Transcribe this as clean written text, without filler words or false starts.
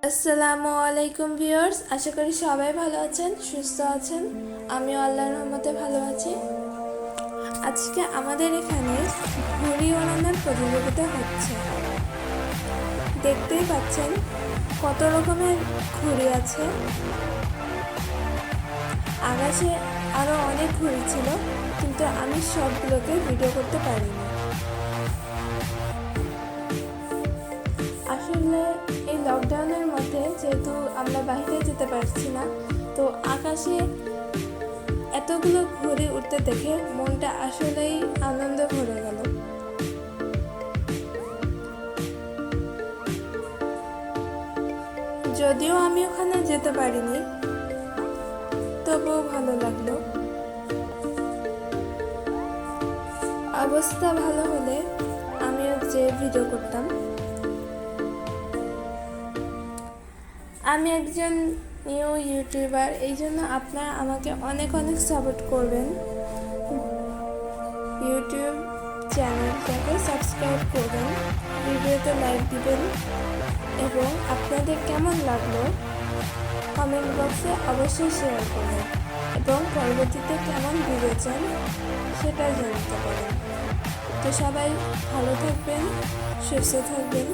আসসালামু আলাইকুম ভিউয়ার্স, আশা করি সবাই ভালো আছেন, সুস্থ আছেন। আমিও আল্লাহর রহমতে ভালো আছি। আজকে আমাদের এখানে ঘুড়ি ওড়ানোর প্রতিযোগিতা হচ্ছে। দেখতেই পাচ্ছেন কত রকমের ঘুড়ি আছে। আকাশে আরও অনেক ঘুড়ি ছিল, কিন্তু আমি সবগুলোকে ভিডিও করতে পারিনি। আসলে এই লকডাউনের মধ্যে যেহেতু আমরা বাইরে যেতে পারছি না, তো আকাশে এতগুলো ঘুড়ি উঠতে দেখে মনটা আসলেই আনন্দে ভরে গেল। যদিও আমি ওখানে যেতে পারিনি, তবুও ভালো লাগলো। অবস্থা ভালো হলে আমিও যে ভিডিও করতাম। আমি একজন নিউ ইউটিউবার, এই জন্য আপনারা আমাকে অনেক অনেক সাপোর্ট করবেন। ইউটিউব চ্যানেলটাকে সাবস্ক্রাইব করবেন, ভিডিওতে লাইক দিবেন এবং আপনাদের কেমন লাগলো কমেন্ট বক্সে অবশ্যই শেয়ার করবেন এবং পরবর্তীতে কেমন ভিডিও চান সেটা জানাতে পারেন। তো সবাই ভালো থাকবেন, সুস্থ থাকবেন।